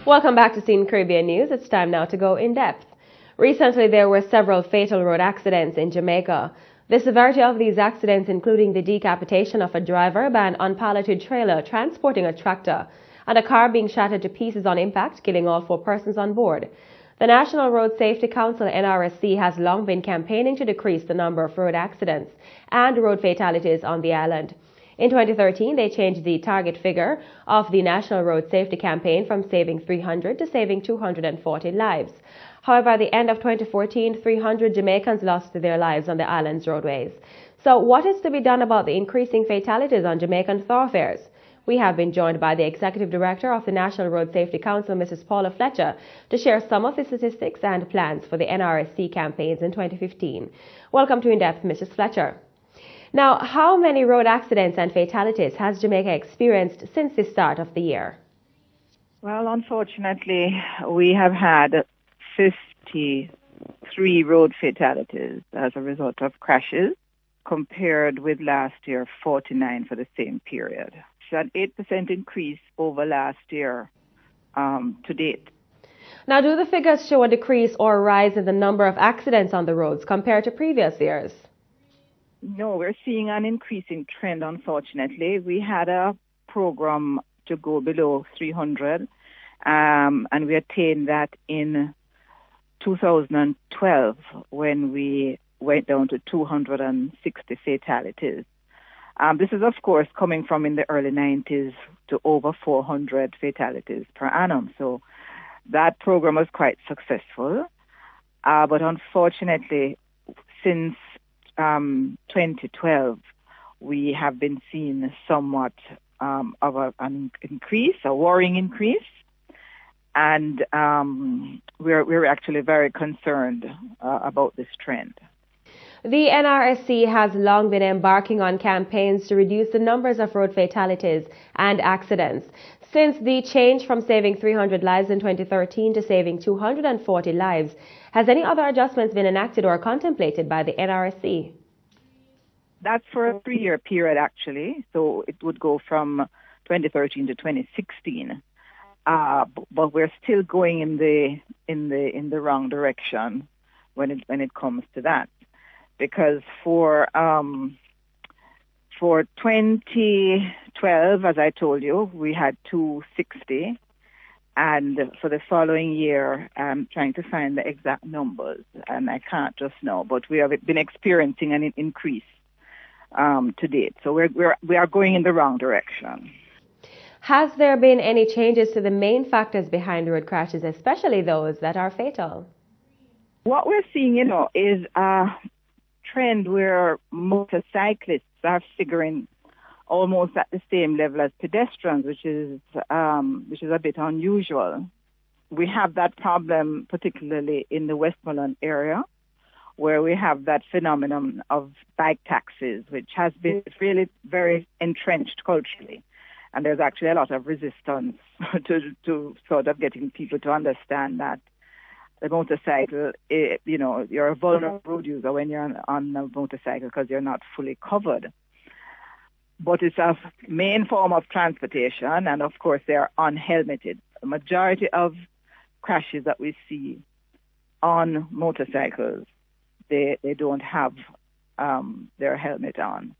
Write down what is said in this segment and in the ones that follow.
Welcome back to CEEN Caribbean News. It's time now to go in depth. Recently, there were several fatal road accidents in Jamaica. The severity of these accidents, including the decapitation of a driver by an unpiloted trailer transporting a tractor, and a car being shattered to pieces on impact, killing all 4 persons on board. The National Road Safety Council, NRSC, has long been campaigning to decrease the number of road accidents and road fatalities on the island. In 2013, they changed the target figure of the National Road Safety Campaign from saving 300 to saving 240 lives. However, at the end of 2014, 300 Jamaicans lost their lives on the island's roadways. So what is to be done about the increasing fatalities on Jamaican thoroughfares? We have been joined by the Executive Director of the National Road Safety Council, Mrs. Paula Fletcher, to share some of the statistics and plans for the NRSC campaigns in 2015. Welcome to Indepth, Mrs. Fletcher. Now, how many road accidents and fatalities has Jamaica experienced since the start of the year? Well, unfortunately, we have had 53 road fatalities as a result of crashes, compared with last year 49 for the same period. It's an 8% increase over last year to date. Now, do the figures show a decrease or a rise in the number of accidents on the roads compared to previous years? No, we're seeing an increasing trend, unfortunately. We had a program to go below 300, and we attained that in 2012 when we went down to 260 fatalities. This is, of course, coming from in the early 90s to over 400 fatalities per annum. So that program was quite successful. But unfortunately, since 2012, we have been seeing somewhat of an increase, a worrying increase, and we're actually very concerned about this trend. The NRSC has long been embarking on campaigns to reduce the numbers of road fatalities and accidents. Since the change from saving 300 lives in 2013 to saving 240 lives, has any other adjustments been enacted or contemplated by the NRSC? That's for a 3-year period, actually. So it would go from 2013 to 2016. But we're still going in the wrong direction when it comes to that, because for 2012, as I told you, we had 260, and for the following year, I'm trying to find the exact numbers, and I can't just know, but we have been experiencing an increase to date. So we are going in the wrong direction. Has there been any changes to the main factors behind road crashes, especially those that are fatal? What we're seeing, is a trend where motorcyclists are figuring almost at the same level as pedestrians, which is a bit unusual. We have that problem particularly in the Westmoreland area, where we have that phenomenon of bike taxis, which has been really very entrenched culturally. And there's actually a lot of resistance to sort of getting people to understand that the motorcycle, you're a vulnerable road user when you're on a motorcycle because you're not fully covered. But it's a main form of transportation, and of course they're unhelmeted. The majority of crashes that we see on motorcycles, they don't have their helmet on.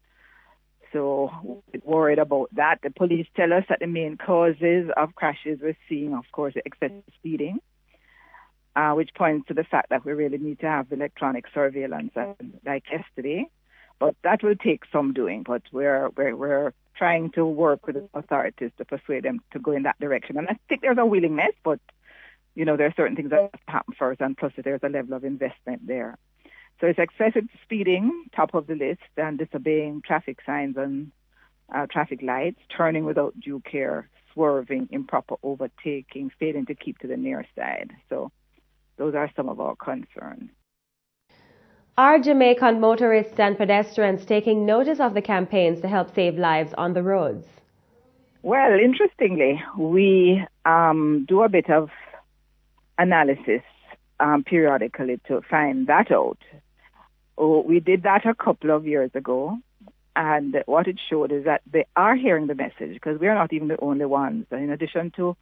So we're worried about that. The police tell us that the main causes of crashes we're seeing, of course, excessive speeding, which points to the fact that we really need to have electronic surveillance like yesterday. But that will take some doing. But we're trying to work with the authorities to persuade them to go in that direction. And I think there's a willingness, but there are certain things that have to happen first, and plus there's a level of investment there. So it's excessive speeding, top of the list, and disobeying traffic signs and traffic lights, turning without due care, swerving, improper overtaking, failing to keep to the near side. So those are some of our concerns. Are Jamaican motorists and pedestrians taking notice of the campaigns to help save lives on the roads? Well, interestingly, we do a bit of analysis periodically to find that out. We did that a couple of years ago, and what it showed is that they are hearing the message, because we are not even the only ones. In addition to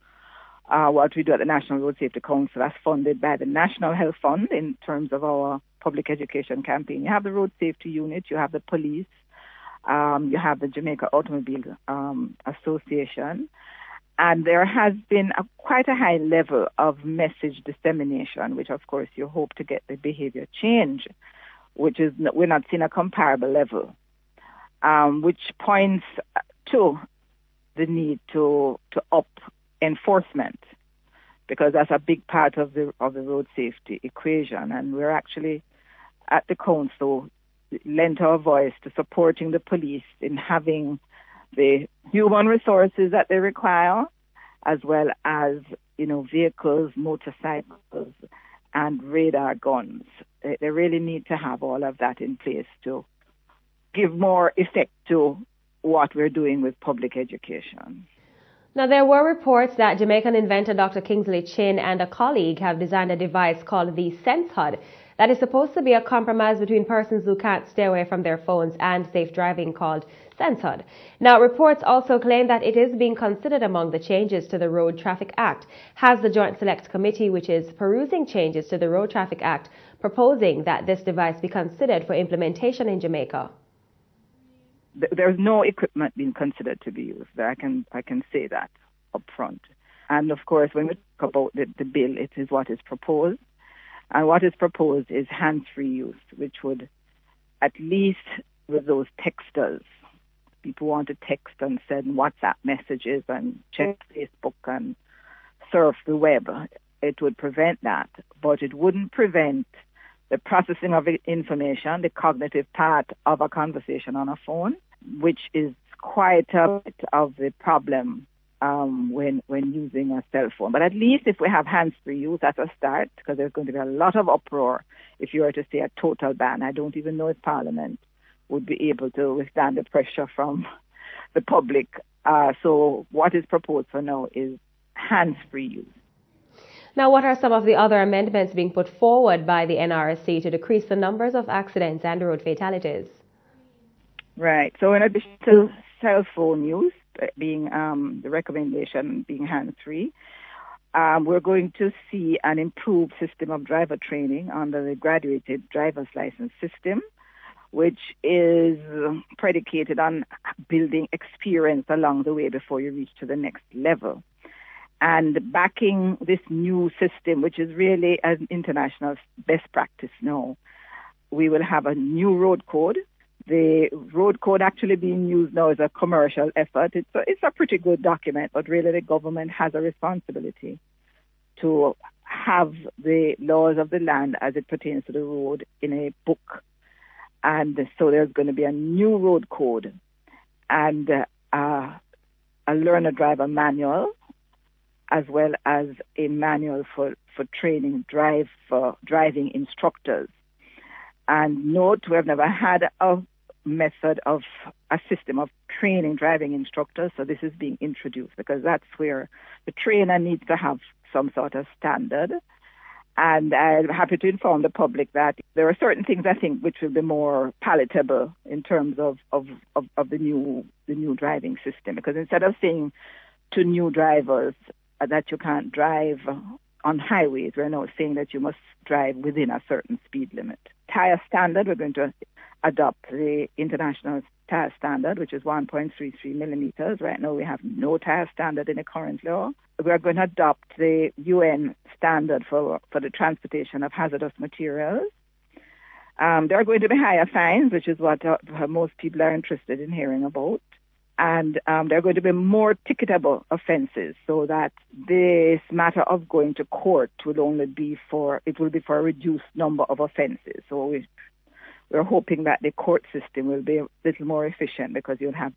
what we do at the National Road Safety Council, that's funded by the National Health Fund in terms of our public education campaign. You have the Road Safety Unit, you have the police, you have the Jamaica Automobile Association, and there has been quite a high level of message dissemination, which of course you hope to get the behavior change, which is we're not seeing a comparable level, which points to the need to up enforcement, because that's a big part of the road safety equation. And we're actually at the council lent our voice to supporting the police in having the human resources that they require, as well as, vehicles, motorcycles, and radar guns. They really need to have all of that in place to give more effect to what we're doing with public education. Now, there were reports that Jamaican inventor Dr. Kingsley Chin and a colleague have designed a device called the Sense HUD that is supposed to be a compromise between persons who can't stay away from their phones and safe driving, called Sense HUD. Now, reports also claim that it is being considered among the changes to the Road Traffic Act. Has the Joint Select Committee, which is perusing changes to the Road Traffic Act, proposing that this device be considered for implementation in Jamaica? There's no equipment being considered to be used. I can say that up front. And of course, when we talk about the bill, it is what is proposed. And what is proposed is hands-free use, which would, at least with those texters, people want to text and send WhatsApp messages and check Facebook and surf the web. It would prevent that, but it wouldn't prevent the processing of information, the cognitive part of a conversation on a phone, which is quite a bit of the problem when using a cell phone. But at least if we have hands-free use, that's a start, because there's going to be a lot of uproar if you were to say a total ban. I don't even know if Parliament would be able to withstand the pressure from the public. So what is proposed for now is hands-free use. Now, what are some of the other amendments being put forward by the NRSC to decrease the numbers of accidents and road fatalities? Right. So in addition to cell phone use being the recommendation being hands-free, we're going to see an improved system of driver training under the graduated driver's license system, which is predicated on building experience along the way before you reach to the next level. And backing this new system, which is really an international best practice now, we will have a new road code. The road code actually being used now as a commercial effort. It's a pretty good document, but really the government has a responsibility to have the laws of the land as it pertains to the road in a book. And so there's going to be a new road code and a learner-driver manual, as well as a manual for training driving instructors. And note, we have never had a system of training driving instructors, so this is being introduced because that's where the trainer needs to have some sort of standard. And I'm happy to inform the public that there are certain things, I think, which will be more palatable in terms of the new driving system. Because instead of saying to new drivers that you can't drive on highways, we're now saying that you must drive within a certain speed limit. Tire standard, we're going to adopt the international tire standard, which is 1.33 millimeters. Right now we have no tire standard in the current law. We're going to adopt the UN standard for the transportation of hazardous materials. There are going to be higher fines, which is what most people are interested in hearing about. And there are going to be more ticketable offenses, so that this matter of going to court will be for a reduced number of offenses. So we're hoping that the court system will be a little more efficient, because you'll have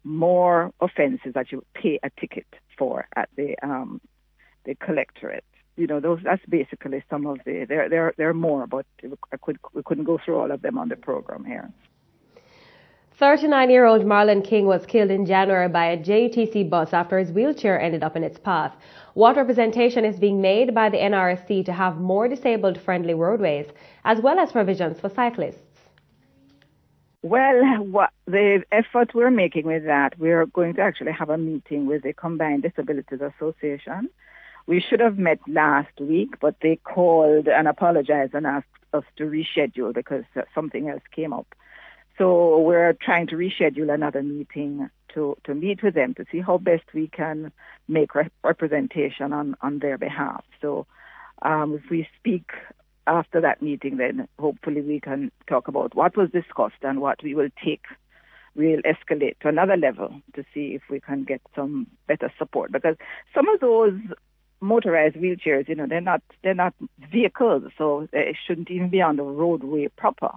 more offenses that you pay a ticket for at the collectorate. That's basically some of there are more, but we couldn't go through all of them on the program here. 39-year-old Marlon King was killed in January by a JTC bus after his wheelchair ended up in its path. What representation is being made by the NRSC to have more disabled-friendly roadways, as well as provisions for cyclists? Well, the effort we're making with that, we're going to actually have a meeting with the Combined Disabilities Association, We should have met last week, but they called and apologized and asked us to reschedule because something else came up. So we're trying to reschedule another meeting to meet with them to see how best we can make representation on their behalf. So if we speak after that meeting, then hopefully we can talk about what was discussed and what we will take. We'll escalate to another level to see if we can get some better support, because some of those motorized wheelchairs, they're not vehicles, so they shouldn't even be on the roadway proper.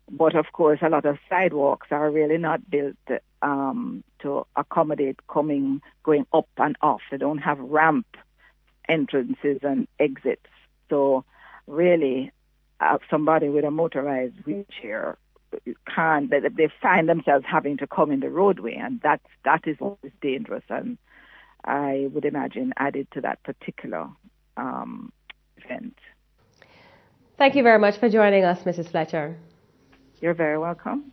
But of course, a lot of sidewalks are really not built to accommodate going up and off. They don't have ramp entrances and exits. So really, somebody with a motorized wheelchair they find themselves having to come in the roadway, and that is always dangerous, and I would imagine added to that particular event. Thank you very much for joining us, Mrs. Fletcher. You're very welcome.